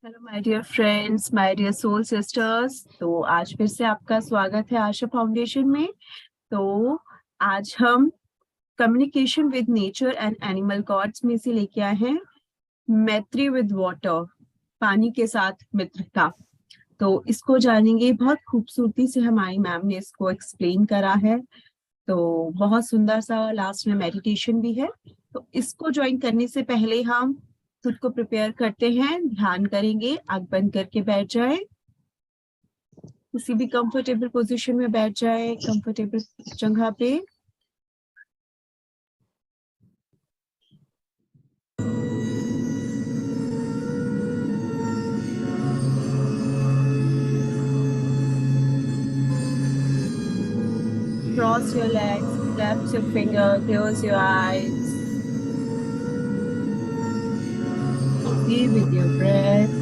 Hello my dear friends, my dear soul sisters. तो आज फिर से आपका स्वागत है आशा फाउंडेशन में। तो आज हम communication with nature and animal gods में से लेके आए हैं मैत्री विद वाटर, पानी के साथ मित्रता। तो इसको जानेंगे, बहुत खूबसूरती से हमारी मैम ने इसको एक्सप्लेन करा है। तो बहुत सुंदर सा लास्ट में मेडिटेशन भी है। तो इसको ज्वाइन करने से पहले हम खुद को प्रिपेयर करते हैं, ध्यान करेंगे। आंख बंद करके बैठ जाए, किसी भी कंफर्टेबल पोजीशन में बैठ जाए, कंफर्टेबल जगह पे। Cross your legs, clap your finger, close your eyes. Be with your breath.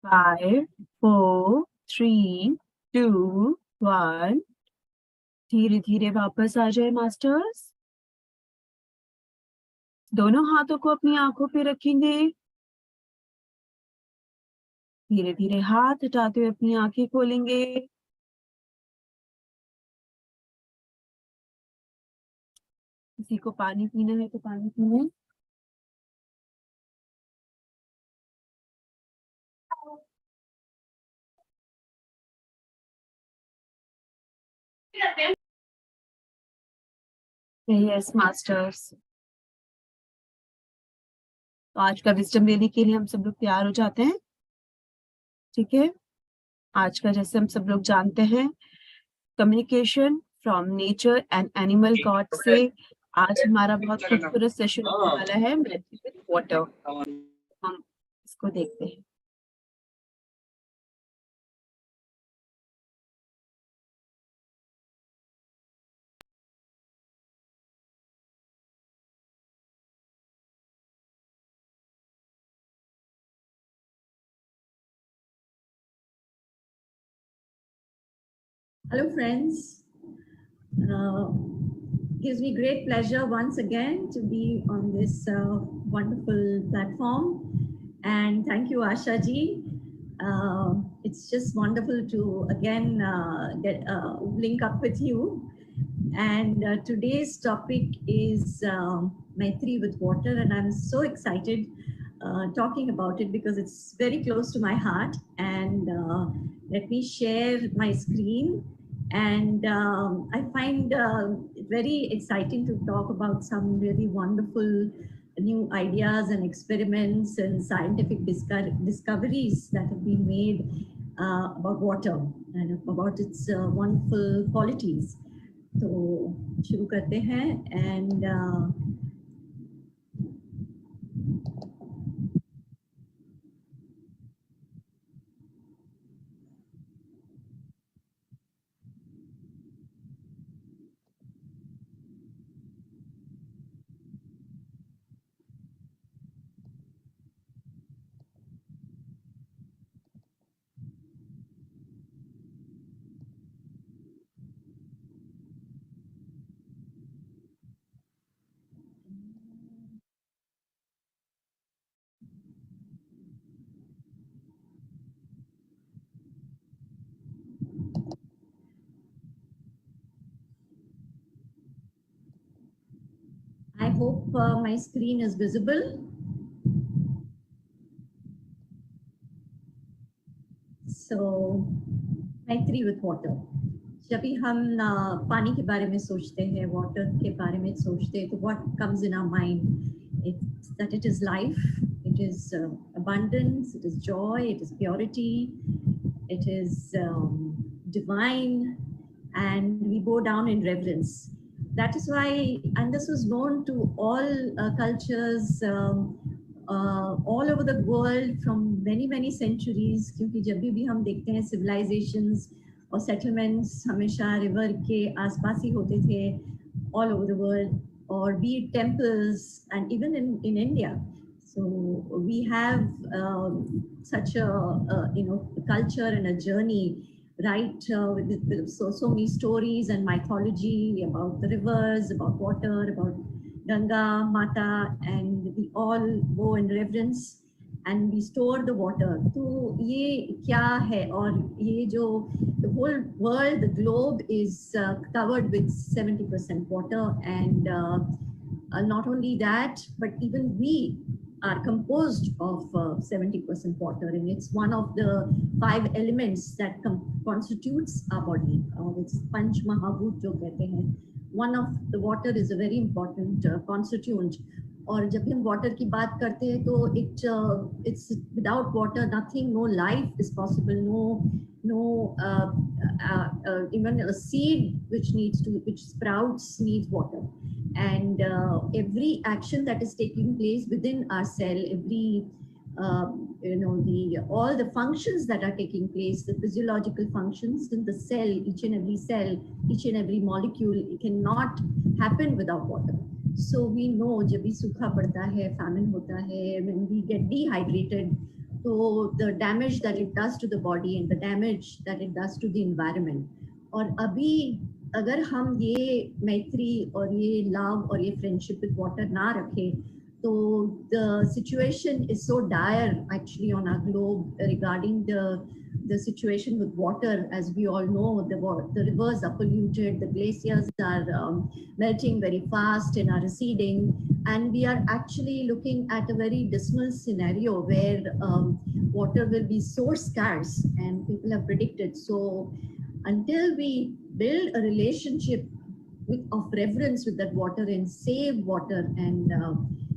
5, 4, 3, 2, 1. धीरे धीरे वापस आ जाए मास्टर्स। दोनों हाथों को अपनी आंखों पे रखेंगे। धीरे धीरे हाथ हटाते हुए अपनी आंखें खोलेंगे। किसी को पानी पीना है तो पानी पीना। Yes masters. तो आज का विजडम लेने के लिए हम सब लोग तैयार हो जाते हैं। ठीक है, आज का जैसे हम सब लोग जानते हैं communication from nature and animal God से आज हमारा बहुत खूबसूरत सेशन होने वाला है, मैत्री विद वाटर। हम इसको देखते हैं। Hello friends, gives me great pleasure once again to be on this wonderful platform, and thank you Asha ji. It's just wonderful to again get link up with you, and today's topic is Maitri with water, and I'm so excited talking about it because it's very close to my heart. And let me share my screen. And I find it very exciting to talk about some really wonderful new ideas and experiments and scientific discoveries that have been made about water and about its wonderful qualities. तो शुरू करते हैं and I hope my screen is visible. So, Maitri with water. जब भी हम पानी के बारे में सोचते हैं, water के बारे में सोचते हैं, तो what comes in our mind? It's that it is life, it is abundance, it is joy, it is purity, it is divine, and we bow down in reverence. That is why, and this was known to all cultures all over the world from many many centuries. क्योंकि जब भी हम देखते हैं civilizations और settlements हमेशा river के आसपास ही होते थे all over the world, or be it temples, and even in India. So we have such a culture and a journey, right, with so many stories and mythology about the rivers, about water, about Ganga Mata, and we all go in reverence and we store the water. तो ये क्या है? और ये जो the whole world, the globe is covered with 70% water, and not only that, but even we are composed of 70% water, and it's one of the 5 elements that constitutes our body. It's Panch Mahabhut जो कहते हैं. One of the water is a very important constituent. और जब भी हम water की बात करते हैं तो it's without water nothing, no life is possible, no even a seed which sprouts needs water. And every action that is taking place within our cell, every all the functions that are taking place, the physiological functions in the cell, each and every molecule, it cannot happen without water. So we know जब भी सूखा पड़ता है, famine होता है, when we get dehydrated, So the damage that it does to the body and the damage that it does to the environment. और अभी अगर हम ये मैत्री और ये love और ये friendship with water ना रखें, so the situation is so dire actually on our globe regarding the situation with water. As we all know, the rivers are polluted, the glaciers are melting very fast and are receding, and we are actually looking at a very dismal scenario where water will be so scarce, and people have predicted. So until we build a relationship of reverence with that water and save water and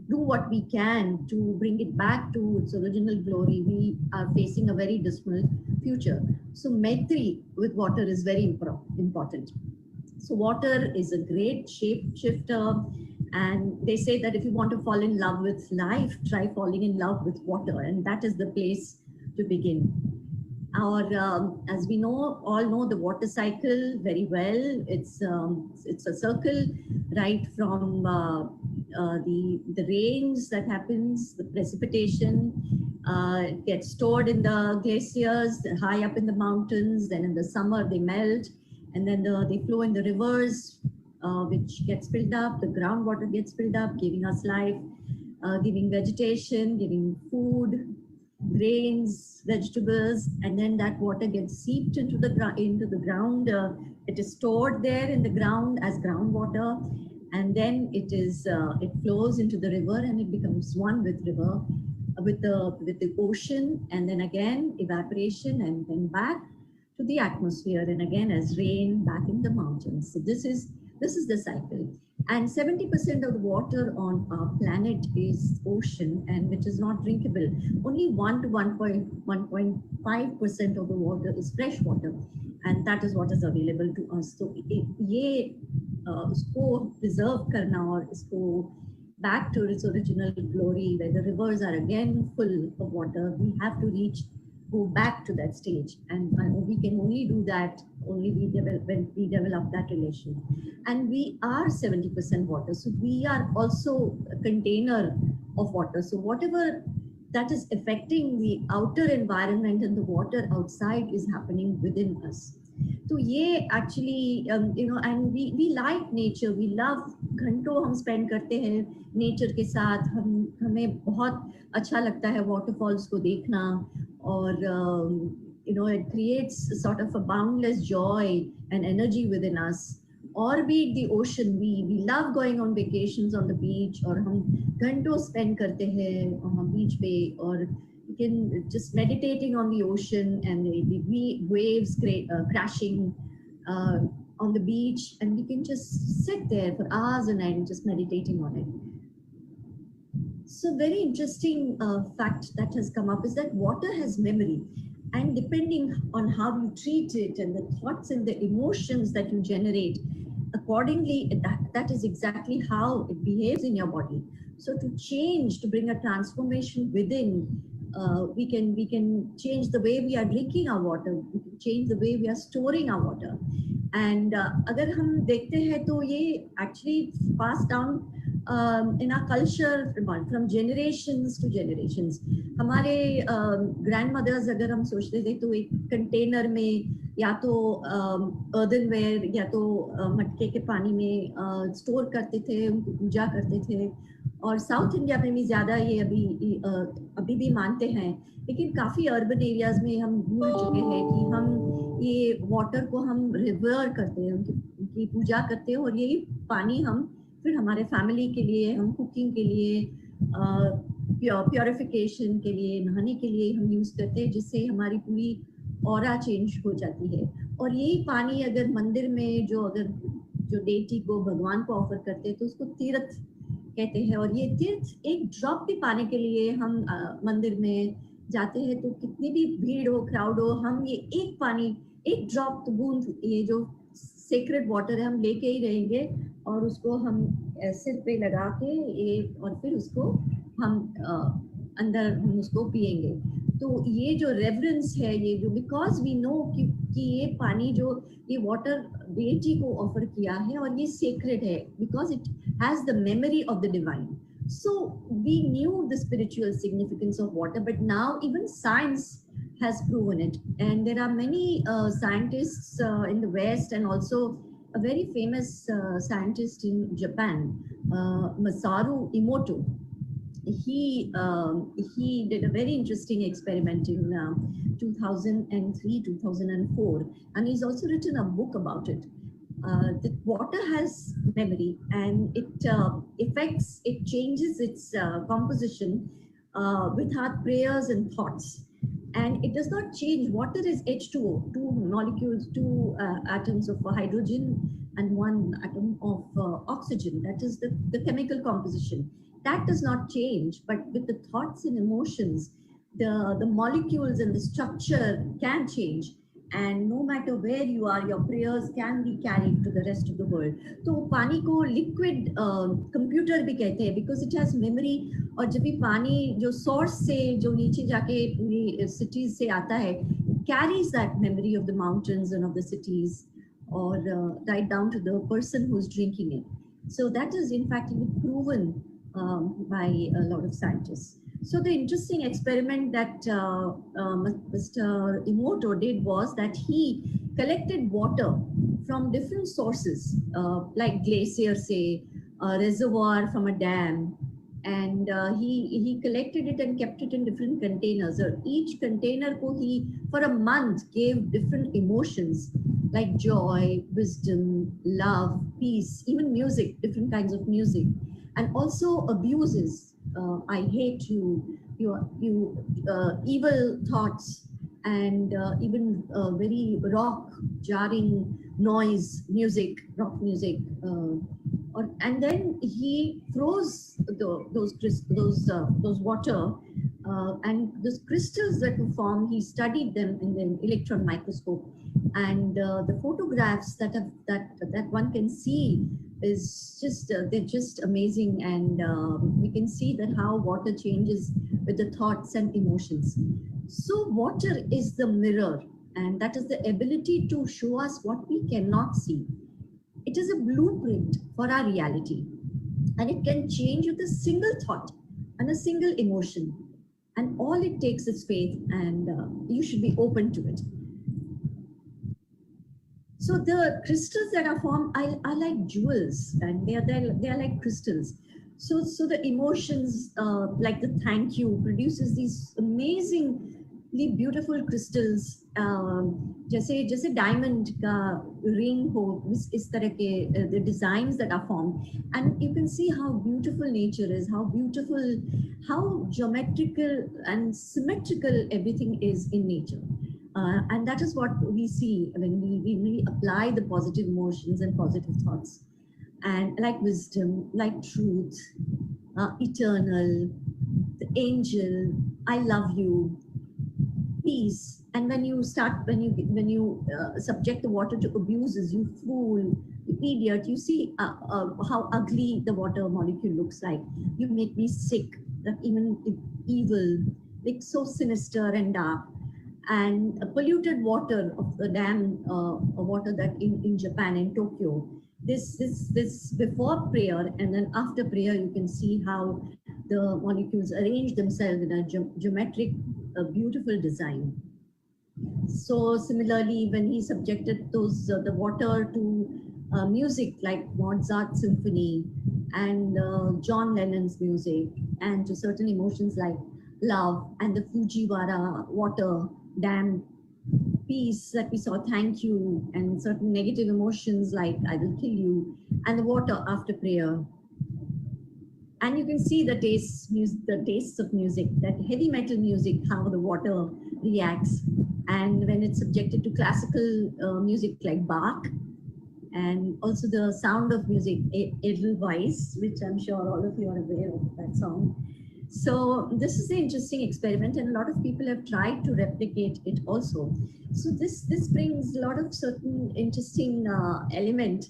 do what we can to bring it back to its original glory, we are facing a very dismal future. So Maitri with water is very important. So water is a great shape shifter, and they say that if you want to fall in love with life, try falling in love with water, and that is the place to begin. As we know, all know the water cycle very well. It's a circle, right from the rains that happens, the precipitation gets stored in the glaciers high up in the mountains. Then in the summer they melt, and then they flow in the rivers, which gets filled up. The groundwater gets filled up, giving us life, giving vegetation, giving food, grains, vegetables, and then that water gets seeped into the ground. It is stored there in the ground as groundwater, and then it flows into the river, and it becomes one with river, with the ocean, and then again evaporation, and then back to the atmosphere, and again as rain back in the mountains. So this is the cycle. And 70% of the water on our planet is ocean, and which is not drinkable. Only 1 to 1.5% of the water is fresh water, and that is what is available to us. So ये उसको preserve करना और इसको back to its original glory, where the rivers are again full of water, we have to go back to that stage, and we can only do that when we develop that relation. And we are 70% water, so we are also a container of water. So whatever that is affecting the outer environment and the water outside is happening within us. So ये actually and we like nature, we love, घंटों हम spend करते हैं nature के साथ. हमें बहुत अच्छा लगता है waterfalls को देखना, और it creates sort of a boundless joy and energy within us. Or be it the ocean, we love going on vacations on the beach, और हम घंटों spend करते हैं beach पे, और you can just meditating on the ocean and the waves crashing on the beach, and we can just sit there for hours and night just meditating on it. So very interesting fact that has come up is that water has memory, and depending on how you treat it and the thoughts and the emotions that you generate, accordingly that is exactly how it behaves in your body. So to change, to bring a transformation within, we can change the way we are drinking our water, we can change the way we are storing our water. And अगर हम देखते हैं तो ये actually passed down in our culture from generations to generations. हमारे grandmothers अगर हम सोचते थे तो एक container में या तो earthenware या तो मटके के पानी में store करते थे, उनकी पूजा करते थे. और साउथ इंडिया में भी ज़्यादा ये अभी भी मानते हैं, लेकिन काफ़ी अर्बन एरियाज़ में हम भूल चुके हैं कि हम ये वाटर को हम रिवर करते हैं, उनकी पूजा करते हैं, और यही पानी हम फिर हमारे फैमिली के लिए, हम कुकिंग के लिए, प्योरिफिकेशन के लिए, नहाने के लिए हम यूज़ करते हैं, जिससे हमारी पूरी ऑरा चेंज हो जाती है. और यही पानी अगर मंदिर में जो डेटी को, भगवान को ऑफर करते हैं, तो उसको तीर्थ कहते हैं. और ये तीर्थ एक ड्रॉप भी पाने के लिए हम मंदिर में जाते हैं, तो कितनी भी भीड़ हो, क्राउड हो, हम ये एक ड्रॉप बूंद, ये जो सेक्रेड वाटर है, हम लेके ही रहेंगे, और उसको हम सिर पे लगा के और फिर उसको हम अंदर हम उसको पिएंगे. तो ये जो रेवरेंस है, ये जो बिकॉज वी नो कि ये पानी जो ये वाटर डेटी को ऑफर किया है और ये सेक्रेड है, because it has the memory of the divine. So we knew the spiritual significance of water, but now even science has proven it. And there are many scientists in the West, and also a very famous scientist in Japan, Masaru Emoto. He did a very interesting experiment in 2003, 2004, and he's also written a book about it. The water has memory, and it changes its composition with our prayers and thoughts. And it does not change. Water is H2O, two molecules, two atoms of hydrogen and one atom of oxygen. That is the chemical composition. That does not change, but with the thoughts and emotions, the molecules and the structure can change. And no matter where you are, your prayers can be carried to the rest of the world. तो पानी को liquid computer भी कहते हैं, because it has memory. और जब भी पानी जो source से जो नीचे जाके पूरी cities से आता है, it carries that memory of the mountains and of the cities, or right down to the person who's drinking it. So that is in fact proven by a lot of scientists. So the interesting experiment that Mr. Emoto did was that he collected water from different sources, like glacier, say, a reservoir from a dam, and he collected it and kept it in different containers. Each container ko he for a month gave different emotions like joy, wisdom, love, peace, even music, different kinds of music, and also abuses. I hate you, evil thoughts, and even very rock, jarring noise, music, rock music. And then he throws those water and those crystals that were formed. He studied them in the electron microscope, and the photographs that one can see is just they're just amazing. And we can see that how water changes with the thoughts and emotions. So water is the mirror, and that is the ability to show us what we cannot see. It is a blueprint for our reality, and it can change with a single thought and a single emotion. And all it takes is faith, and you should be open to it. So the crystals that are formed are like jewels, and they are like crystals. So the emotions, like the thank you, produces these amazingly beautiful crystals. जैसे diamond का ring हो, इस तरह के the designs that are formed, and you can see how beautiful nature is, how geometrical and symmetrical everything is in nature. And that is what we see when we apply the positive emotions and positive thoughts. And like wisdom, like truth, eternal, the angel, I love you, peace. And when you subject the water to abuses, you fool, you idiot, you see how ugly the water molecule looks like. You make me sick, that even evil, like so sinister and dark. And polluted water of the dam water that in Japan, in Tokyo, this before prayer and then after prayer, you can see how the molecules arrange themselves in a geometric, beautiful design. So similarly, when he subjected the water to music like Mozart's symphony and John Lennon's music, and to certain emotions like love and the Fujiwara water dam, peace that we saw, thank you, and certain negative emotions like I will kill you, and the water after prayer. And you can see the tastes of music, that heavy metal music, how the water reacts, and when it's subjected to classical music like Bach, and also the sound of music, Edelweiss, which I'm sure all of you are aware of that song. So this is an interesting experiment, and a lot of people have tried to replicate it also. So this brings a lot of certain interesting element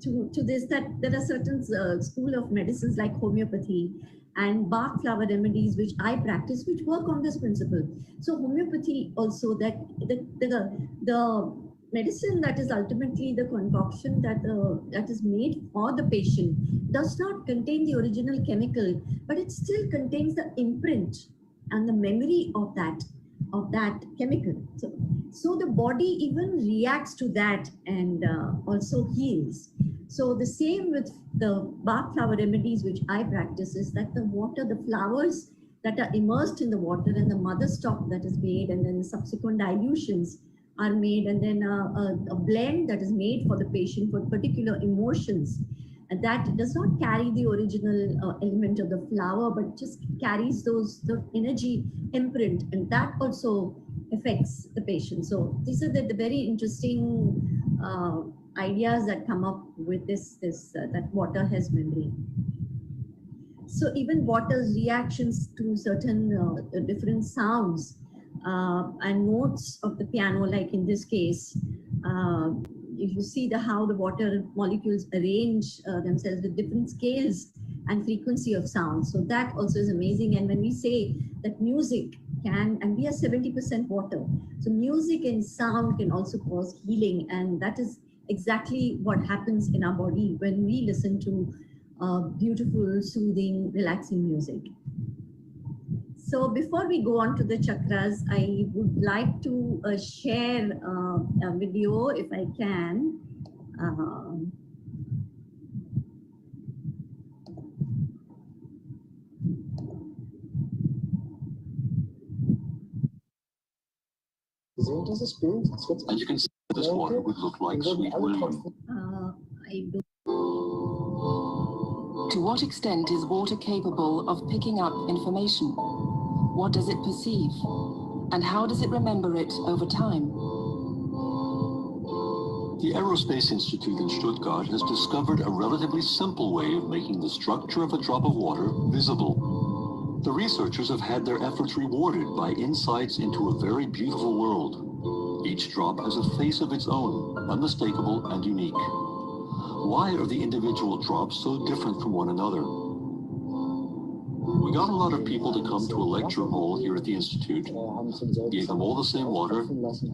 to this, that there are certain school of medicines like homeopathy and Bach flower remedies, which I practice, which work on this principle. So homeopathy also, that the medicine that is ultimately the concoction that is made for the patient does not contain the original chemical, but it still contains the imprint and the memory of that chemical. So the body even reacts to that and also heals. So the same with the Bach flower remedies which I practice is that the water, the flowers that are immersed in the water and the mother stock that is made and then subsequent dilutions are made, and then a blend that is made for the patient for particular emotions, and that does not carry the original element of the flower but just carries the energy imprint, and that also affects the patient. So these are the very interesting ideas that come up with this that water has memory. So even water's reactions to certain different sounds and notes of the piano, like in this case, if you see how the water molecules arrange themselves with different scales and frequency of sound. So that also is amazing. And when we say that music can, and we are 70% water, so music and sound can also cause healing. And that is exactly what happens in our body when we listen to beautiful, soothing, relaxing music. So before we go on to the chakras, I would like to share a video if I can. And you can see this water would look like Sweet William. I do. To what extent is water capable of picking up information? What does it perceive? And how does it remember it over time? The Aerospace Institute in Stuttgart has discovered a relatively simple way of making the structure of a drop of water visible. The researchers have had their efforts rewarded by insights into a very beautiful world. Each drop has a face of its own, unmistakable and unique. Why are the individual drops so different from one another? We got a lot of people to come to a lecture hall here at the Institute, gave them all the same water,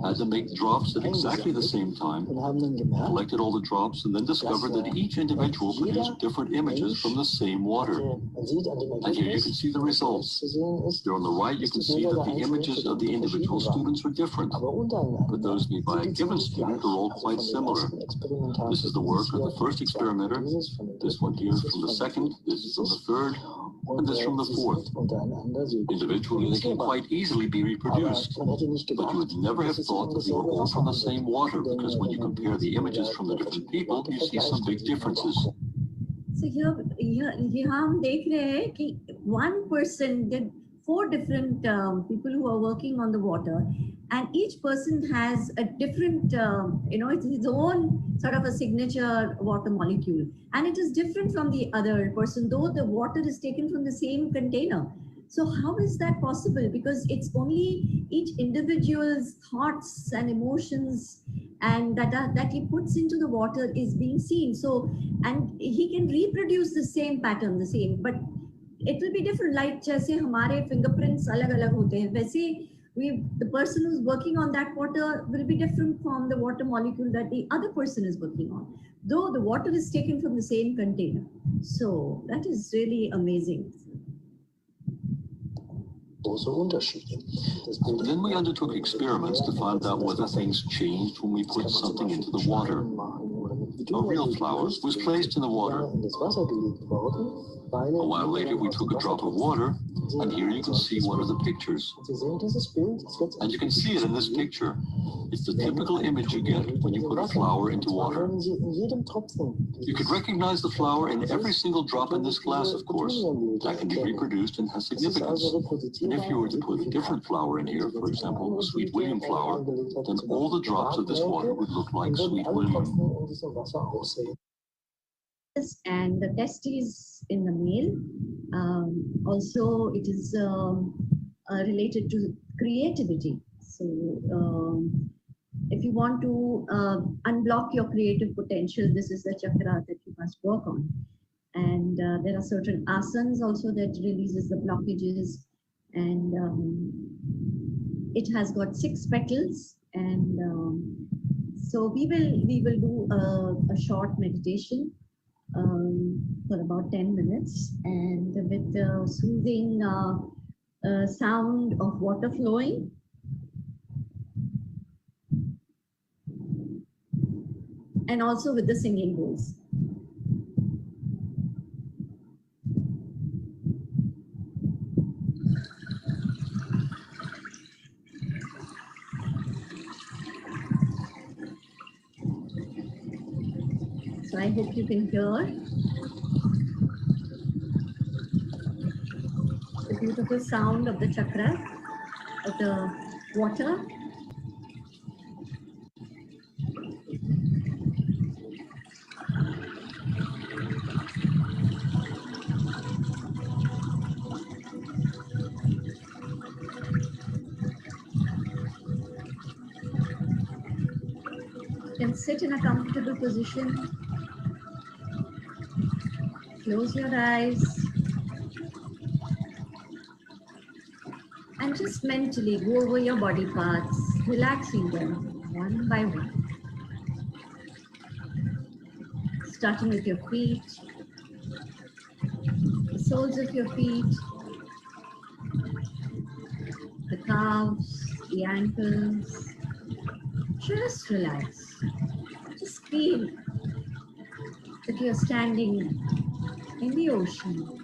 had them make drops at exactly the same time, collected all the drops, and then discovered that each individual produced different images from the same water. And here you can see the results. There on the right, you can see that the images of the individual students are different, but those made by a given student are all quite similar. This is the work of the first experimenter, this one here is from the second, this is from the third, and this from the fourth. Individually, they can quite easily be reproduced, but you would never have thought that they were all from the same water, because when you compare the images from the different people, you see some big differences. So here हम देख रहे हैं कि one person did 4 different people who are working on the water, and each person has a different, it's his own sort of a signature water molecule, and it is different from the other person, though the water is taken from the same container. So how is that possible? Because it's only each individual's thoughts and emotions and that he puts into the water is being seen. So, and he can reproduce the same pattern, the same, but it will be different. Like जैसे हमारे fingerprints अलग-अलग होते हैं, वैसे the person who's working on that water will be different from the water molecule that the other person is working on, though the water is taken from the same container. So that is really amazing. Then we undertook experiments to find out whether things changed when we put something into the water. A real flower was placed in the water. A while later, we took a drop of water, and here you can see one of the pictures. And you can see it in this picture. It's the typical image you get when you put a flower into water. You could recognize the flower in every single drop in this glass, of course. That can be reproduced and has significance. And if you were to put a different flower in here, for example, a Sweet William flower, then all the drops of this water would look like Sweet William. And the testes in the male. Also, it is related to creativity. So, if you want to unblock your creative potential, this is the chakra that you must work on. And there are certain asanas also that releases the blockages. And it has got 6 petals and So we will do a short meditation for about 10 minutes, and with the soothing sound of water flowing. And also with the singing bowls. So I hope you can hear the beautiful sound of the chakra, of the water. You can sit in a comfortable position. Close your eyes. And just mentally go over your body parts, relaxing them one by one. Starting with your feet, the soles of your feet, the calves, the ankles. Just relax. Just feel that you're standing in the ocean,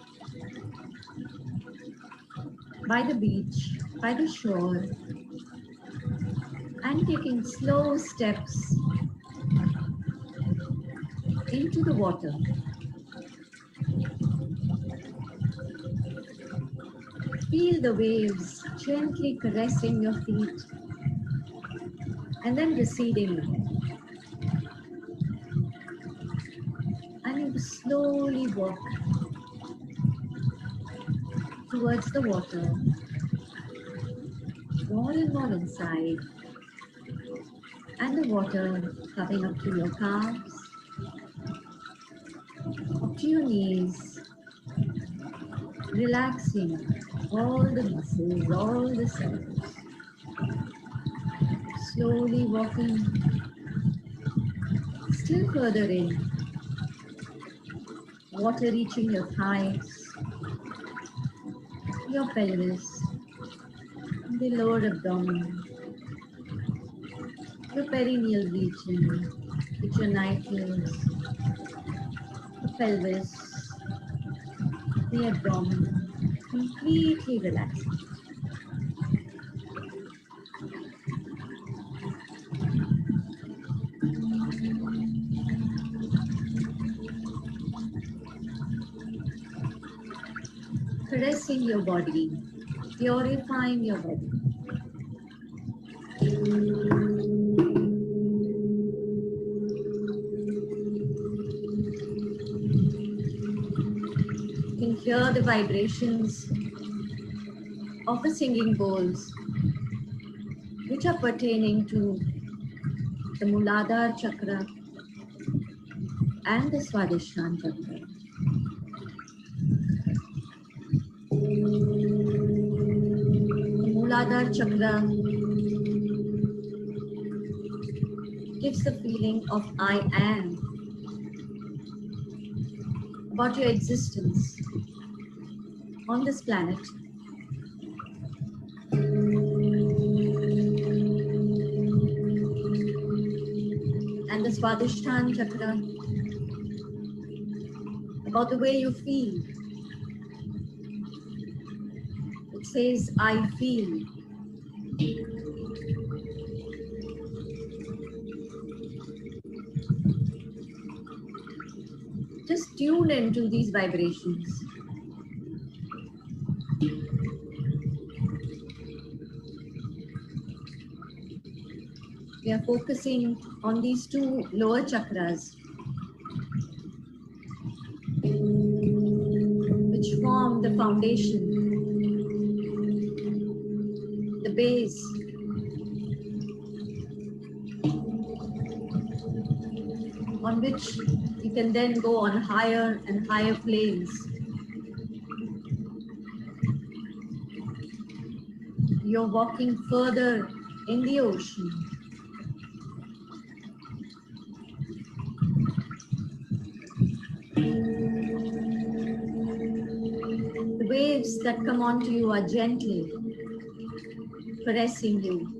by the beach, by the shore, and taking slow steps into the water. Feel the waves gently caressing your feet and then receding again. And you slowly walk towards the water, more and more inside, and the water coming up to your calves, up to your knees, relaxing all the muscles, all the cells. Slowly walking still further in, water reaching your thighs, your pelvis, the lower abdomen, your perineal region, with your nipples, the pelvis, the abdomen, completely relaxing. Caressing your body, purifying your body. You can hear the vibrations of the singing bowls, which are pertaining to the Muladhara chakra and the Swadhisthana chakra. The Muladhara chakra gives the feeling of I am, about your existence on this planet. And the Swadhisthana chakra, about the way you feel. It says, I feel. Just tune into these vibrations. We are focusing on these two lower chakras, which form the foundation, the base, on which you can then go on higher and higher planes. You're walking further in the ocean. waves that come onto you are gently caressing you.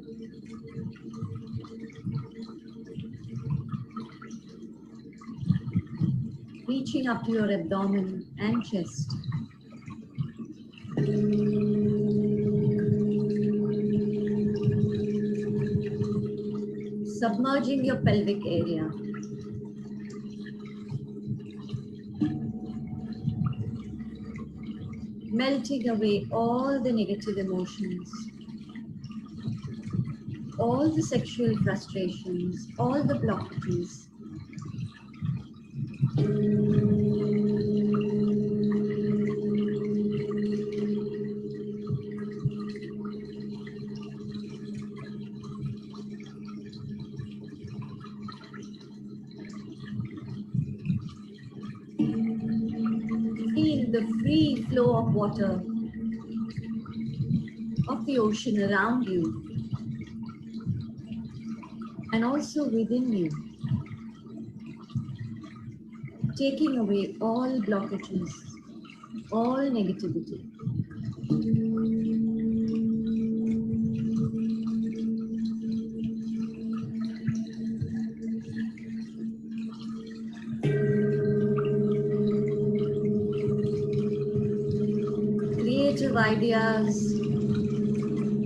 Reaching up to your abdomen and chest. Submerging your pelvic area. Melting away all the negative emotions, all the sexual frustrations, all the blockages. Feel the free flow of water of the ocean around you and also within you, taking away all blockages, all negativity. Creative ideas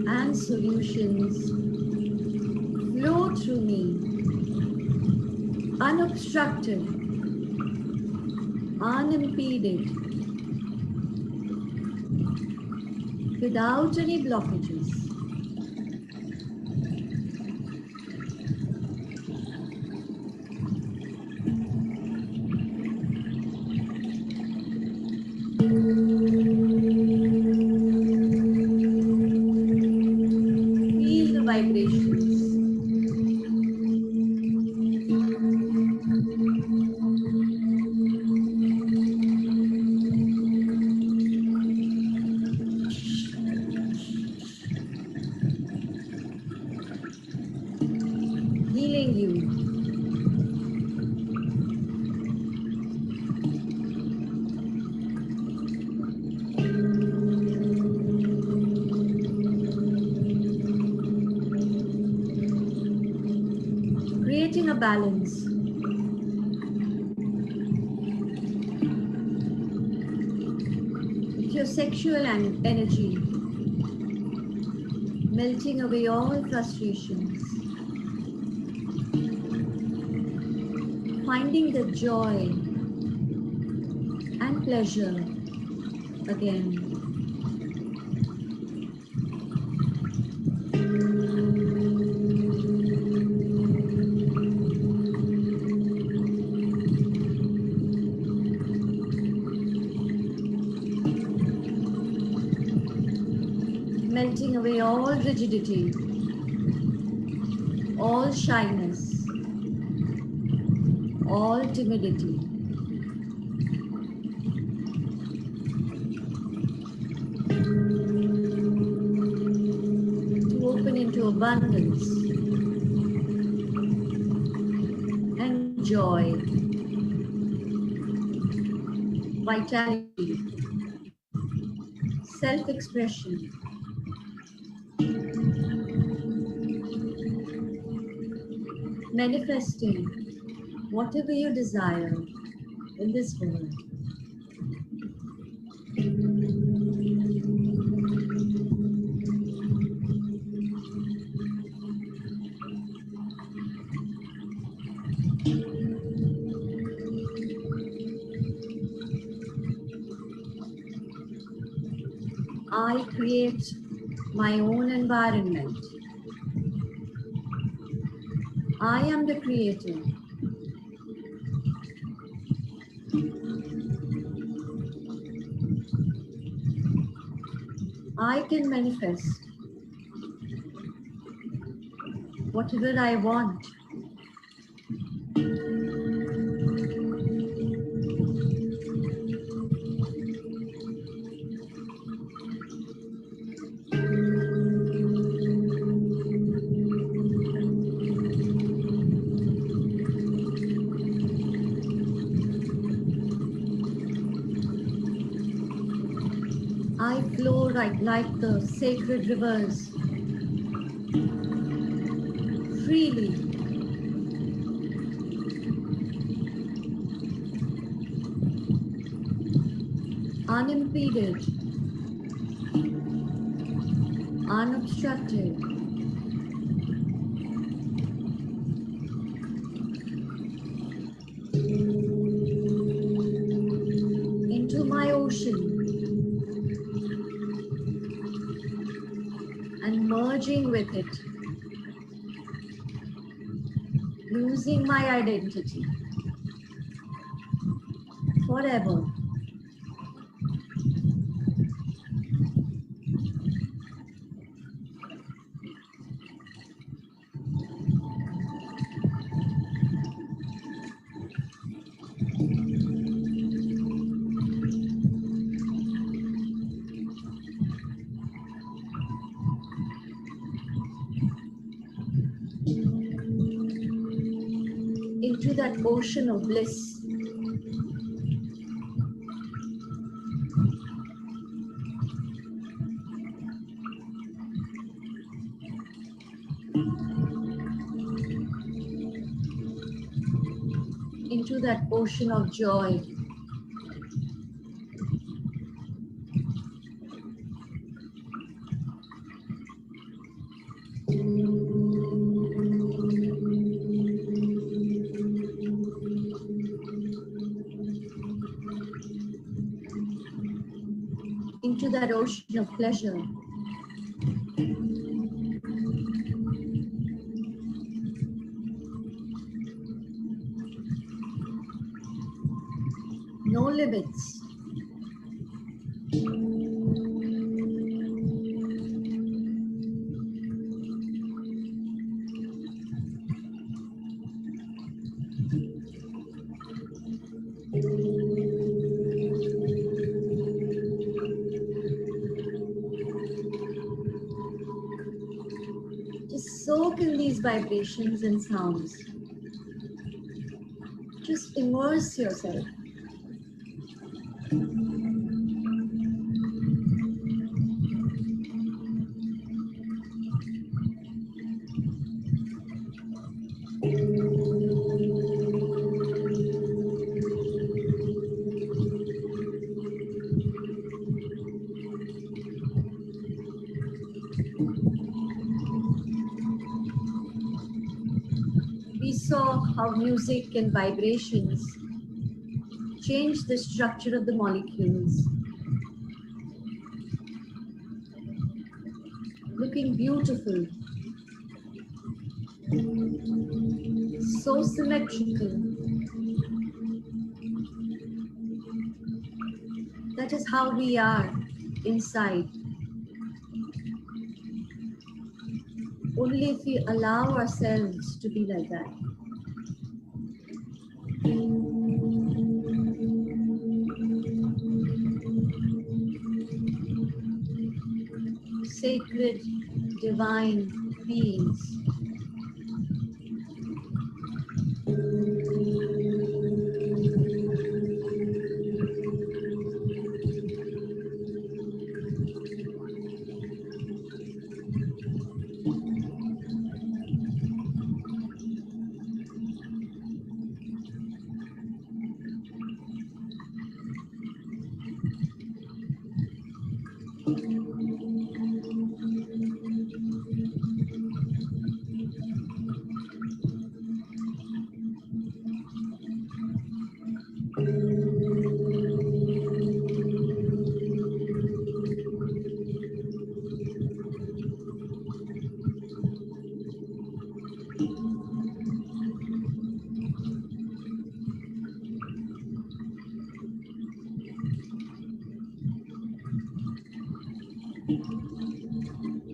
and solutions flow through me, unobstructed, unimpeded, without any blockages. Feel the vibrations. Healing you. Creating a balance. With your sexual energy, melting away all frustrations, finding the joy and pleasure again. Melting away all rigidity, all shyness, all timidity. To open into abundance and joy, vitality, self-expression. Manifesting whatever you desire in this world. I create my own environment. I am the creator. I can manifest whatever I want. I flow like the sacred rivers, freely, unimpeded, unobstructed, into my ocean and merging with it, losing my identity forever. Into that ocean of bliss. Into that ocean of joy. Into that ocean of pleasure. No limits. Just soak in these vibrations and sounds. Just immerse yourself. We saw how music and vibrations change the structure of the molecules, looking beautiful, so symmetrical. That is how we are inside. Only if we allow ourselves to be like that. Sacred, divine beings.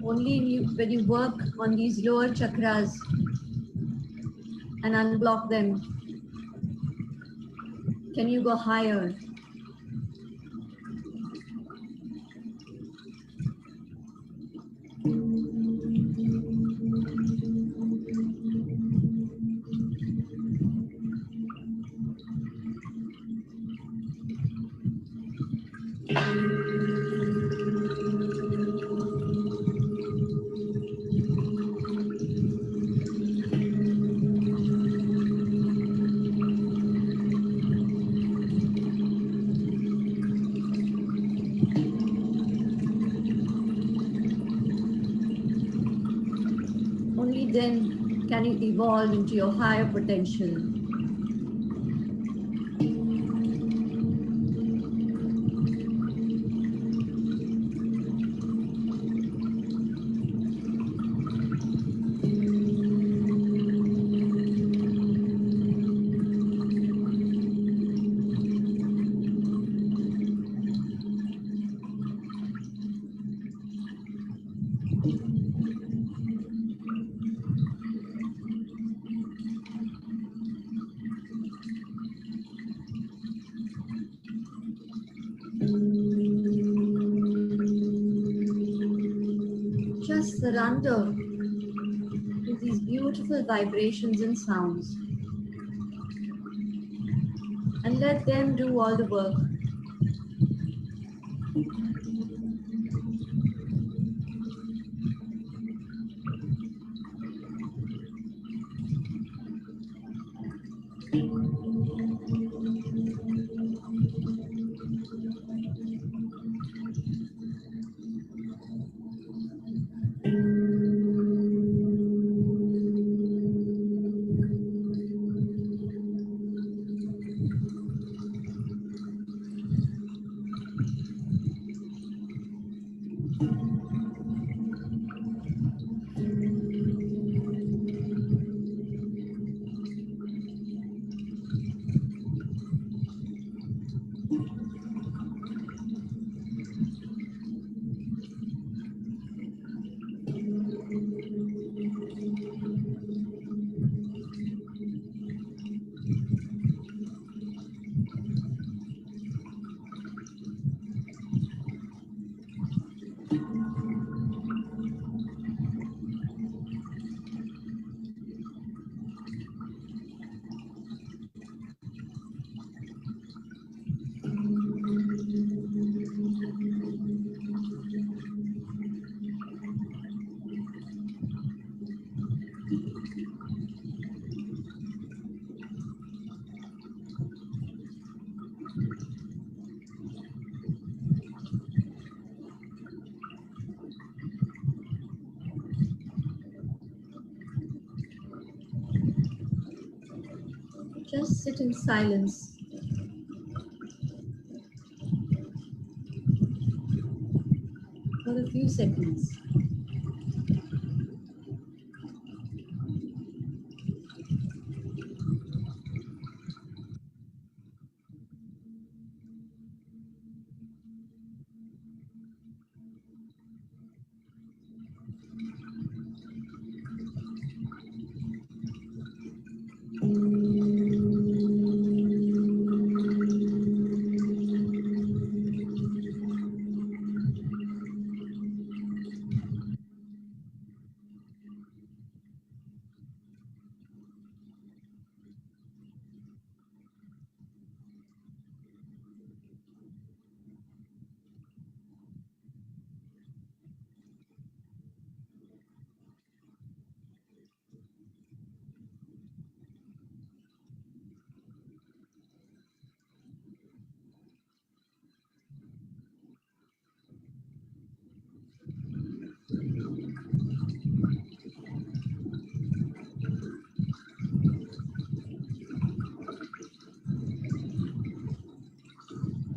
Only when you work on these lower chakras and unblock them, can you go higher. then can you evolve into your higher potential. Just surrender to these beautiful vibrations and sounds and let them do all the work. Just sit in silence for a few seconds.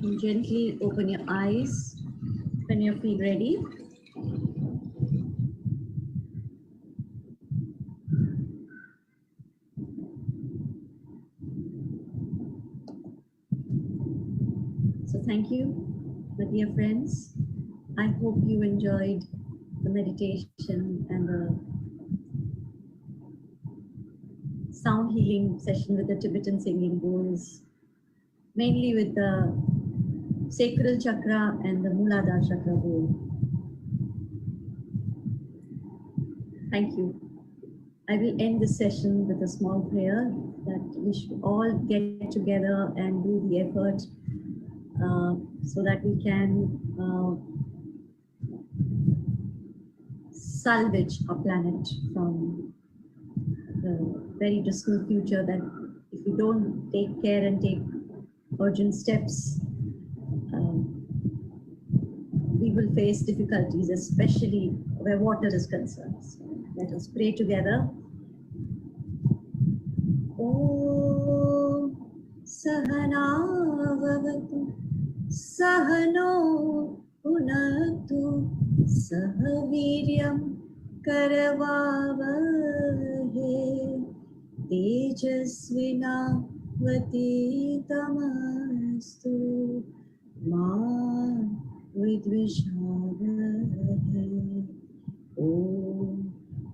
And gently open your eyes when you feel ready. So thank you, my dear friends. I hope you enjoyed the meditation and the sound healing session with the Tibetan singing bowls, mainly with the sacral chakra and the Muladhara chakra bowl. Thank you. I will end this session with a small prayer that we should all get together and do the effort so that we can salvage our planet from the very dismal future that if we don't take care and take urgent steps, we will face difficulties, especially where water is concerned. Let us pray together. Om Sahana Vavatu Sahano Punatu Sahaviryam Karavavahe Tejasvina Vatitamastu Ma Vidvishavahe. Om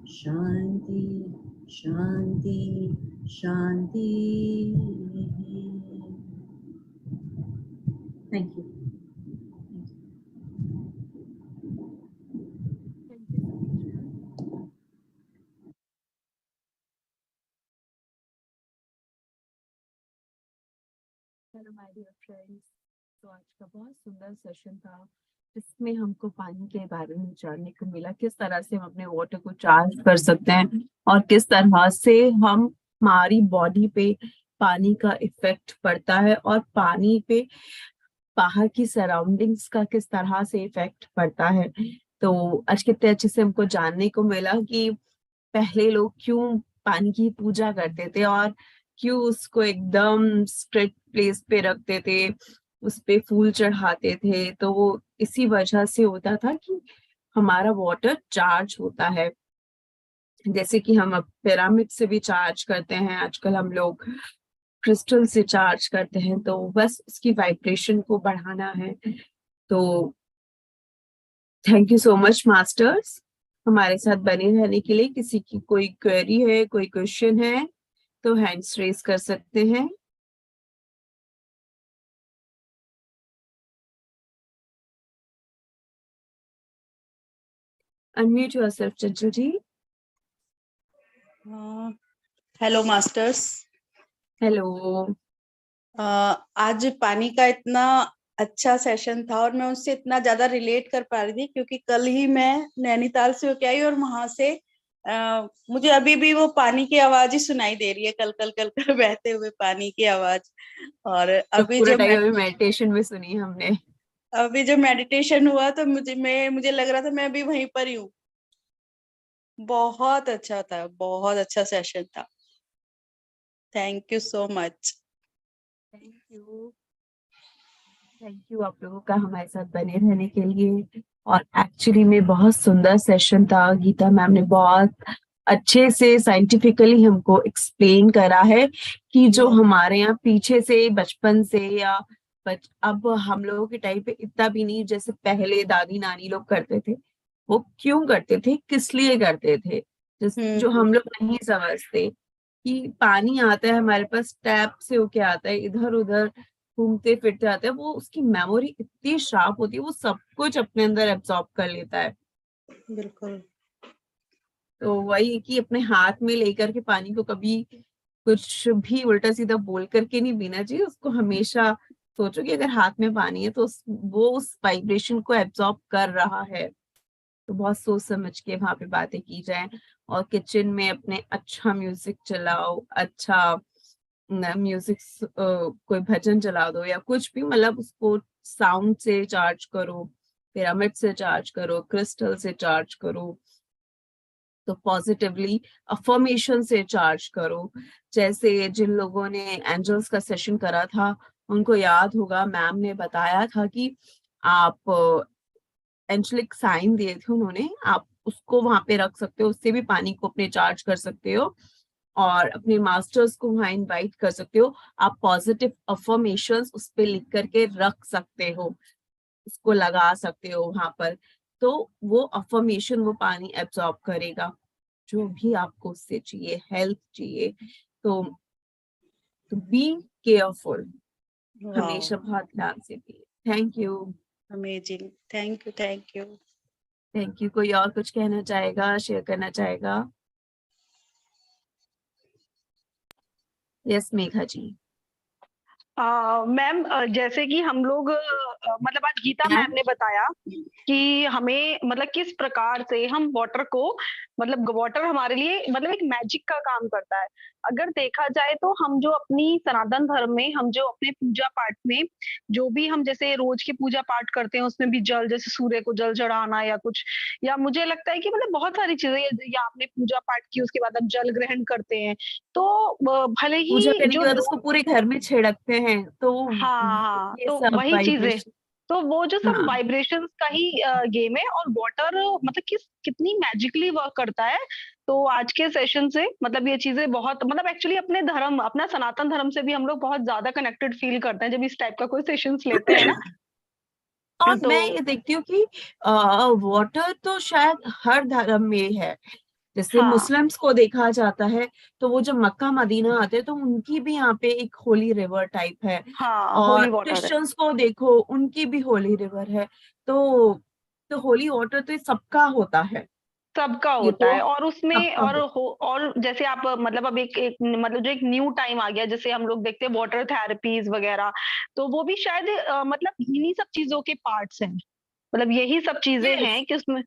Shanti Shanti Shanti. Thank you. Hello my dear friends, तो आज का बहुत सुंदर session था जिसमें हमको पानी के बारे में जानने को मिला, किस तरह से हम अपने वाटर को चार्ज कर सकते हैं और किस तरह से हम हमारी बॉडी पे पानी का इफेक्ट पड़ता है और पानी पे बाहर की सराउंडिंग्स का किस तरह से इफेक्ट पड़ता है। तो आज कितने अच्छे से हमको जानने को मिला कि पहले लोग क्यों पानी की पूजा करते थे और क्यों उसको एकदम स्ट्रेट प्लेस पे रखते थे, उस पे फूल चढ़ाते थे। तो वो इसी वजह से होता था कि हमारा वाटर चार्ज होता है, जैसे कि हम अब पिरामिड से भी चार्ज करते हैं, आजकल हम लोग क्रिस्टल से चार्ज करते हैं। तो बस उसकी वाइब्रेशन को बढ़ाना है। तो thank you so much masters हमारे साथ बने रहने के लिए। किसी की कोई क्वेरी है, कोई क्वेश्चन है तो हैंड्स रेज कर सकते हैं। अनम्यूट योरसेल्फ चंचल जी। Hello masters. हेलो। आज पानी का इतना अच्छा सेशन था और मैं उससे इतना ज्यादा रिलेट कर पा रही थी क्योंकि कल ही मैं नैनीताल से होके आई और वहां से मुझे अभी भी वो पानी की आवाज ही सुनाई दे रही है, कल कल कल कर बहते हुए पानी की आवाज। और तो अभी पूरा जब टाइम मेडिटेशन में सुनी हमने। अभी जब मेडिटेशन हुआ तो मुझे लग रहा था मैं अभी वहीं पर ही हूँ। बहुत अच्छा था, बहुत अच्छा सेशन था। Thank you so much. Thank you आप लोगों का हमारे साथ बने रहने के लिए। और एक्चुअली में बहुत सुंदर सेशन था। गीता मैम ने बहुत अच्छे से साइंटिफिकली हमको एक्सप्लेन करा है कि जो हमारे यहाँ पीछे से बचपन से या अब हम लोगों के टाइम पे इतना भी नहीं, जैसे पहले दादी नानी लोग करते थे, वो क्यों करते थे, किस लिए करते थे, जो हम लोग नहीं समझते कि पानी आता है हमारे पास, टैप से होके आता है, इधर उधर घूमते फिरते आता है, वो उसकी मेमोरी इतनी शार्प होती है, वो सब कुछ अपने अंदर एब्जॉर्ब कर लेता है। बिल्कुल। तो वही कि अपने हाथ में लेकर के पानी को कभी कुछ भी उल्टा सीधा बोल करके नहीं पीना चाहिए। उसको हमेशा सोचो कि अगर हाथ में पानी है तो वो उस वाइब्रेशन को एब्जॉर्ब कर रहा है। तो बहुत सोच समझ के वहां पे बातें की जाए। और किचन में अपने अच्छा म्यूजिक चलाओ, अच्छा म्यूजिक, कोई भजन चला दो या कुछ भी, मतलब उसको साउंड से चार्ज करो, पिरामिड से चार्ज करो, क्रिस्टल से चार्ज करो, तो पॉजिटिवली अफर्मेशन से चार्ज करो। जैसे जिन लोगों ने एंजल्स का सेशन करा था उनको याद होगा, मैम ने बताया था कि आप एंजलिक साइन दिए थे उन्होंने, आप उसको वहां पे रख सकते हो, उससे भी पानी को अपने चार्ज कर सकते हो और अपने मास्टर्स को वहां इनवाइट कर सकते हो। आप पॉजिटिव अफर्मेशंस उस पे लिख करके रख सकते हो, उसको लगा सकते हो वहां पर। तो वो अफर्मेशन वो पानी एब्जॉर्ब करेगा, जो भी आपको उससे चाहिए, हेल्प चाहिए। तो बी केयरफुल, हमेशा बहुत ध्यान से पिए। Thank you. Amazing. Thank you, thank you. Thank you. कोई और कुछ कहना चाहेगा, शेयर करना चाहेगा? यस मेघा जी। मैम, जैसे कि हम लोग मतलब आज गीता मैम ने बताया कि हमें मतलब किस प्रकार से हम वाटर को, मतलब वाटर हमारे लिए मतलब एक मैजिक का काम करता है। अगर देखा जाए तो हम जो अपनी सनातन धर्म में, हम जो अपने पूजा पाठ में जो भी हम जैसे रोज के पूजा पाठ करते हैं, उसमें भी जल, जैसे सूर्य को जल चढ़ाना या कुछ, या मुझे लगता है कि मतलब बहुत सारी चीजें, या आपने पूजा पाठ की उसके बाद आप जल ग्रहण करते हैं, तो भले पूजा ही करने जो के बाद उसको लोग, पूरे घर में छिड़कते हैं, तो हाँ हाँ, ये तो सब वही चीजें, वाइब्रेशन। तो वो जो सब हाँ, वाइब्रेशंस का ही गेम है, और वाटर मतलब कितनी मैजिकली वर्क करता है। तो आज के सेशन से मतलब ये चीजें बहुत, मतलब एक्चुअली अपने धर्म, अपना सनातन धर्म से भी हम लोग बहुत ज्यादा कनेक्टेड फील करते हैं जब इस टाइप का कोई सेशंस लेते हैं ना। और तो मैं ये देखती हूँ कि वाटर तो शायद हर धर्म में है। जैसे हाँ मुस्लिम्स को देखा जाता है, तो वो जब मक्का मदीना आते हैं तो उनकी भी यहाँ पे एक होली रिवर टाइप है। हाँ, और होली वाटर है, क्रिश्चियंस को देखो, उनकी भी होली रिवर है। तो होली वाटर तो ये सबका होता है। सबका ये होता तो है। और उसमें सबका होता और जैसे आप मतलब अब एक एक मतलब जो एक न्यू टाइम आ गया, जैसे हम लोग देखते हैं वाटर थेरेपीज वगैरह, तो वो भी शायद मतलब इन्हीं सब चीजों के पार्ट्स हैं, मतलब यही सब है। चीजें यस, हैं कि उसमें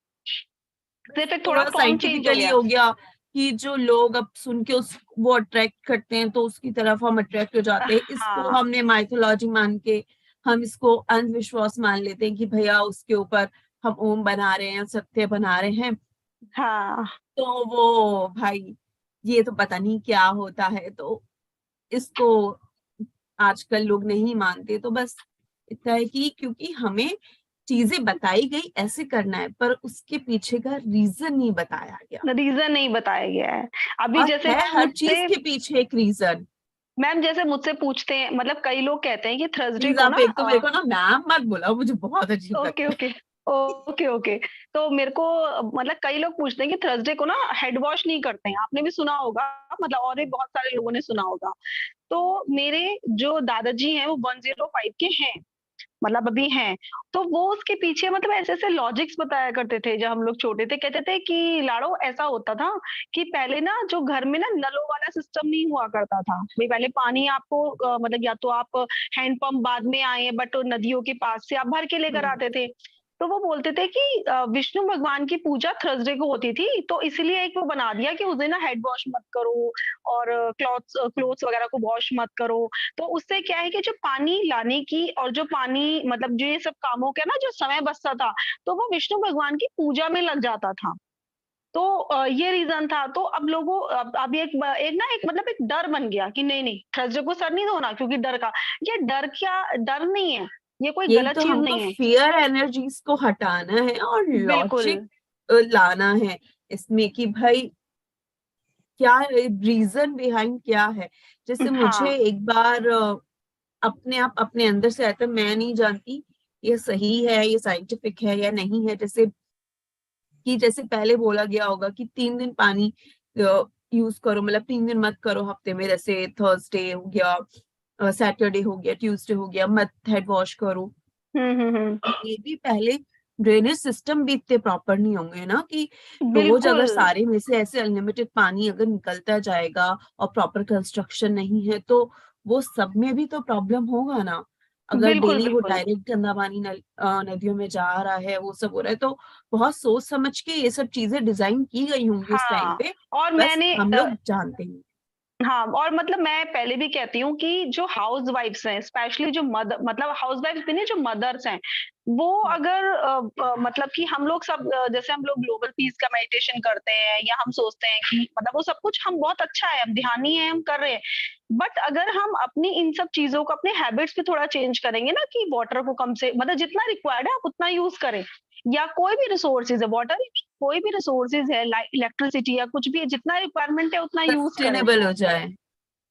सिर्फ एक थोड़ा थोड़ा फॉर्म चेंज हो साइंटिफिकली गया। हो गया कि जो लोग अब सुन के उस वो अट्रैक्ट करते हैं, तो उसकी तरफ हम अट्रैक्ट हो जाते हैं। इसको हाँ हमने माइथोलॉजी मान के, हम इसको अंधविश्वास मान लेते हैं कि भैया उसके ऊपर हम ओम बना रहे हैं, सत्य बना रहे हैं। हाँ, तो वो भाई, ये तो पता नहीं क्या होता है। तो इसको आजकल लोग नहीं मानते। तो बस इतना है कि क्योंकि हमें चीजें बताई गई ऐसे करना है, पर उसके पीछे का रीजन नहीं बताया गया। रीजन नहीं बताया गया है। अभी और जैसे है मैम हर चीज मुझसे के पीछे एक रीजन। मैम जैसे मुझसे पूछते हैं, मतलब कई लोग कहते हैं कि थर्सडे प्लीज को आप ना, एक तो मेरे को ना मैम मत बोला, मुझे बहुत अजीब ओके लगता है। ओके ओके ओके, तो मेरे को मतलब कई लोग पूछते हैं कि थर्सडे को ना हेड वॉश नहीं करते हैं, आपने भी सुना होगा, मतलब और भी बहुत सारे लोगों ने सुना होगा। तो मेरे जो दादाजी हैं वो 105 के हैं, मतलब अभी हैं। तो वो उसके पीछे मतलब ऐसे ऐसे लॉजिक्स बताया करते थे, जब हम लोग छोटे थे कहते थे कि लाड़ो ऐसा होता था कि पहले ना जो घर में ना नलों वाला सिस्टम नहीं हुआ करता था भाई, पहले पानी आपको मतलब या तो आप हैंडपंप बाद में आए, बट नदियों के पास से आप भर के लेकर हम्म, आते थे। तो वो बोलते थे कि विष्णु भगवान की पूजा थर्सडे को होती थी, तो इसलिए एक वो बना दिया कि उस दिन ना हेड वॉश मत करो, और क्लॉथ्स क्लोथ्स वगैरह को वॉश मत करो। तो उससे क्या है कि जो पानी लाने की और जो पानी मतलब जो ये सब कामों का ना जो समय बचता था, तो वो विष्णु भगवान की पूजा में लग जाता था। तो ये रीजन था। तो अब लोगों अब एक ना एक मतलब एक डर बन गया कि नहीं नहीं थर्सडे को सर नहीं धोना, क्योंकि डर का, ये डर क्या, डर नहीं है, ये कोई ये गलत तो चीज हमको नहीं है। फियर एनर्जीज को हटाना है और बिल्कुल, लॉजिक लाना है इसमें कि भाई क्या रीजन बिहाइंड क्या है। जैसे मुझे हाँ एक बार अपने आप अपने अंदर से आता है, मैं नहीं जानती ये सही है, ये साइंटिफिक है या नहीं है। जैसे कि जैसे पहले बोला गया होगा कि 3 दिन पानी यूज करो, मतलब 3 दिन मत करो हफ्ते में। जैसे थर्सडे हो गया, सैटरडे हो गया, ट्यूसडे हो गया, मत हेड वॉश करो। हम्म, ये भी पहले ड्रेनेज सिस्टम भी इतने प्रॉपर नहीं होंगे ना कि रोज बिल्कुल अगर सारे में से ऐसे अनलिमिटेड पानी अगर निकलता जाएगा और प्रॉपर कंस्ट्रक्शन नहीं है, तो वो सब में भी तो प्रॉब्लम होगा ना। अगर बिल्कुल डेली वो बिल्कुल। डायरेक्ट गंदा पानी नदियों में जा रहा है, वो सब हो रहा है, तो बहुत सोच समझ के ये सब चीजें डिजाइन की गई होंगी उस टाइम हाँ, पे। और बस मैंने हम लोग जानते हैं। हाँ, और मतलब मैं पहले भी कहती हूँ कि जो हाउस वाइफ्स हैं, स्पेशली जो मदर, मतलब हाउस वाइफ्स भी नहीं, जो मदर्स हैं, वो अगर मतलब कि हम लोग सब जैसे हम लोग ग्लोबल पीस का मेडिटेशन करते हैं, या हम सोचते हैं कि मतलब वो सब कुछ हम बहुत अच्छा है, हम ध्यानी है, हम कर रहे हैं, बट अगर हम अपनी इन सब चीजों को, अपने हैबिट्स पे थोड़ा चेंज करेंगे ना, कि वाटर को कम से मतलब जितना रिक्वायर्ड है आप उतना यूज करें, या कोई भी रिसोर्सेज है, वाटर कोई भी रिसोर्सेज है, लाइक इलेक्ट्रिसिटी या कुछ भी है, जितना रिक्वायरमेंट है उतना यूज करें। सस्टेनेबल हो जाए।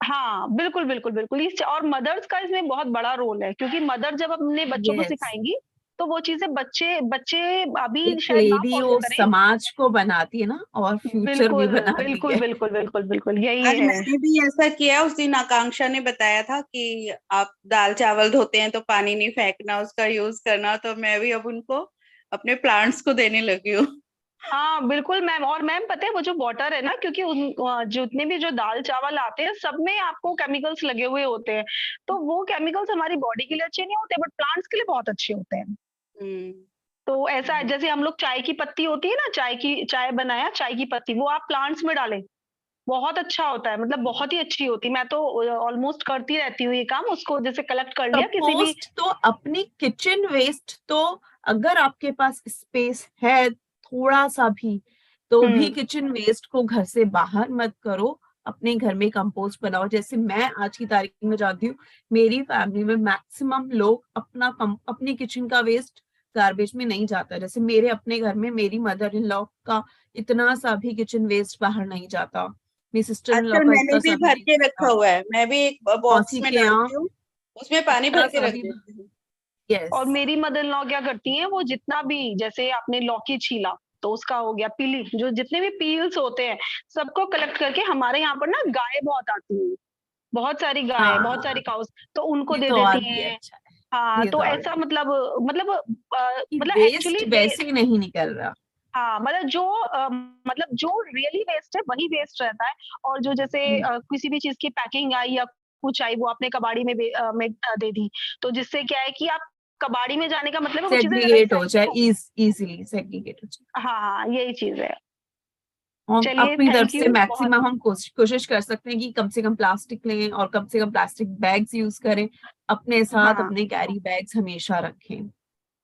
हाँ, बिल्कुल, बिल्कुल, बिल्कुल। इस और मदर्स का इसमें बहुत बड़ा रोल है, क्योंकि मदर जब अपने बच्चों को यस, सिखाएँगी, तो वो चीज़ें बच्चे बच्चे अभी एक शायद ना लेडी फ़ॉलो वो करें। समाज को बनाती है ना, और फ्यूचर भी बिल्कुल, बनाती बिल्कुल, है। बिल्कुल, बिल्कुल, बिल्कुल, यही आज है। मैंने भी ऐसा किया। उस दिन आकांक्षा ने बताया था कि आप दाल चावल धोते हैं तो पानी नहीं फेंकना, उसका यूज करना। तो मैं भी अब उनको अपने प्लांट्स को देने लगी हूँ। हाँ, बिल्कुल मैम। और मैम पता है वो जो वाटर है ना, क्योंकि जितने भी जो दाल-चावल आते हैं, सब में आपको केमिकल्स लगे हुए होते हैं। तो वो केमिकल्स हमारी बॉडी के लिए अच्छे नहीं होते, बट प्लांट्स के लिए बहुत अच्छे होते हैं। हम्म। तो ऐसा है, जैसे हम लोग चाय की पत्ती होती है ना, चाय बनाया चाय की पत्ती, वो आप प्लांट्स में डालें, बहुत अच्छा होता है, मतलब बहुत ही अच्छी होती है। मैं तो ऑलमोस्ट करती रहती हूँ ये काम, उसको जैसे कलेक्ट कर लिया किसी भी। कंपोस्ट तो अपनी किचन वेस्ट तो अगर आपके पास स्पेस है थोड़ा सा भी, तो भी किचन वेस्ट को घर से बाहर मत करो, अपने घर में कंपोस्ट बनाओ। जैसे मैं आज की तारीख में जानती हूँ, मेरी फैमिली में मैक्सिमम लोग अपनी किचन का वेस्ट गार्बेज में नहीं जाता। जैसे मेरे अपने घर में मेरी मदर इन लॉ का इतना सा भी किचन वेस्ट बाहर नहीं जाता, मेरी सिस्टर इन लॉ अच्छा, का मैंने इतना भी सा भी भर नहीं के रखा जाता, हुआ है, मैं भी एक बॉक्स मौसी में के यहाँ डालती हूँ, उसमें पानी इतना भर के सा रख भी। देती हूँ। यस। और मेरी मदर इन लॉ क्या करती हैं, वो जितना भी जैसे आपने लौकी छीला तो उसका हो गया, पीली जो जितने भी पील्स होते हैं सबको कलेक्ट करके, हमारे यहाँ पर ना गाय बहुत आती है, बहुत सारी गाय है, बहुत सारी हाँ, काउस, तो उनको ये दे तो और देती भी हैं। अच्छा है, हाँ, ये तो तो और ऐसा मतलब कि मतलब वेस्ट एक्चुअली वैसे ही नहीं निकल रहा। हाँ, मतलब मतलब जो रियली वेस्ट है वही वेस्ट रहता है। और जो जैसे किसी भी चीज़ की पैकिंग आई या कुछ आई, वो आपने कबाड़ी में दे दी, तो जिससे क्या है कि आप कबाड़ी में जाने का मतलब है वो चीज़ें सेग्रीगेट हो जाए, रिसाइकिल। इजीली सेग्रीगेट हो जाए। हाँ, हाँ, यही चीज़ है। हम चलिए, अपनी तरफ थैंक से यू बहुत। मैक्सिमम हम कोशिश कर सकते हैं कि कम से कम प्लास्टिक लें और कम से कम प्लास्टिक बैग्स यूज करें, अपने साथ हाँ, अपने कैरी बैग्स हमेशा रखें।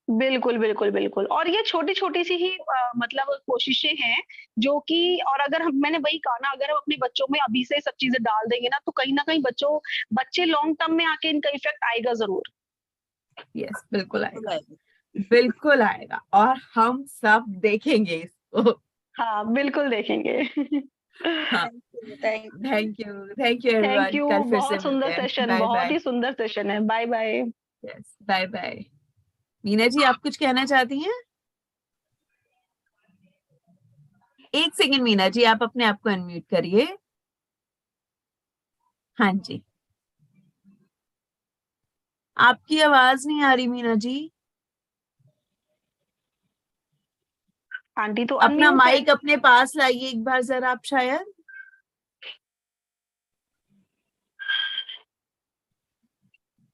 बिल्कुल, बिल्कुल, बिल्कुल। और ये छोटी-छोटी सी ही मतलब कोशिशें हैं जो कि, और अगर हम, मैंने वही कहा ना, अगर हम अपने बच्चों में अभी से सब चीज़ें डाल देंगे ना, तो कहीं न कहीं बच्चे लॉन्ग टर्म में आके इनका इफ़ेक्ट आएगा ज़रूर। यस, बिल्कुल आएगा, बिल्कुल आएगा, और हम सब देखेंगे इसको। हाँ, बिल्कुल देखेंगे। हाँ, thank thank you thank everyone, you, कल फिर से बहुत मिलते सुंदर हैं। सेशन, बाय बहुत बाय। ही सुंदर सेशन है। Bye bye. Yes, bye bye. Meena ji, आप कुछ कहना चाहती हैं? एक सेकेंड मीना जी, आप अपने आप को अनम्यूट करिए। हाँ जी, आपकी आवाज नहीं आ रही मीना जी। आंटी तो अपना अनम्यूट है। माइक अपने पास लाइए एक बार जरा आप, शायद।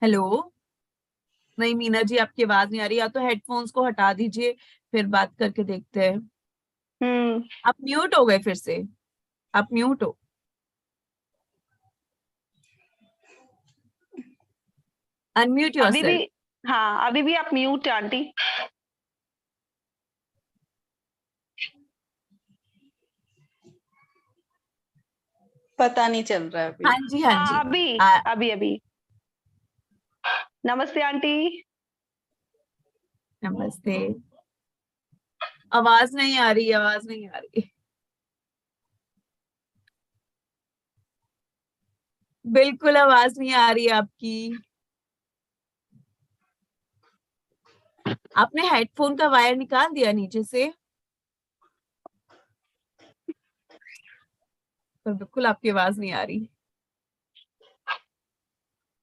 हेलो। नहीं मीना जी, आपकी आवाज नहीं आ रही, या तो हेडफोन्स को हटा दीजिए, फिर बात करके देखते हैं। हुँ, आप म्यूट हो गए फिर से, आप म्यूट हो। अनम्यूट अभी भी, योरसेल्फ। हाँ, अभी भी आप म्यूट हैं आंटी। पता नहीं चल रहा है अभी। हाँ जी, हाँ हाँ, जी। अभी, अभी। नमस्ते आंटी। नमस्ते। आवाज नहीं आ रही, आवाज नहीं आ रही, बिल्कुल आवाज नहीं आ रही आपकी। आपने हेडफोन का वायर निकाल दिया नीचे से? पर बिल्कुल आपकी आवाज नहीं आ रही।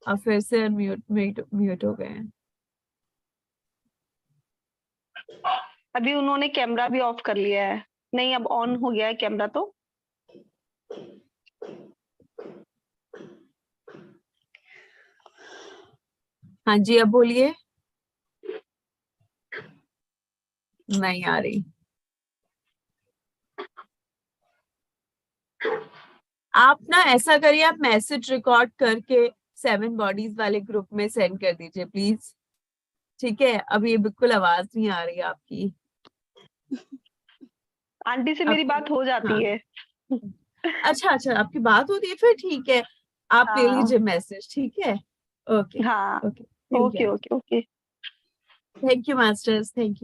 अब फिर से म्यूट म्यूट म्यूट हो गए हैं। अभी उन्होंने कैमरा भी ऑफ कर लिया है। नहीं, अब ऑन हो गया है कैमरा तो। हाँ जी, अब बोलिए। नहीं आ रही। आप ना ऐसा करिए, आप मैसेज रिकॉर्ड करके 7 बॉडीज वाले ग्रुप में सेंड कर दीजिए प्लीज। ठीक है, अब ये बिल्कुल आवाज नहीं आ रही आपकी। आंटी से मेरी आपकी, बात हो हाँ, जाती है। अच्छा अच्छा, आपकी बात होती है, फिर ठीक है, आप ले हाँ, लीजिए मैसेज, ठीक है। ओके। हाँ। Okay, thank okay, you. Okay, okay. Thank you masters, thank you.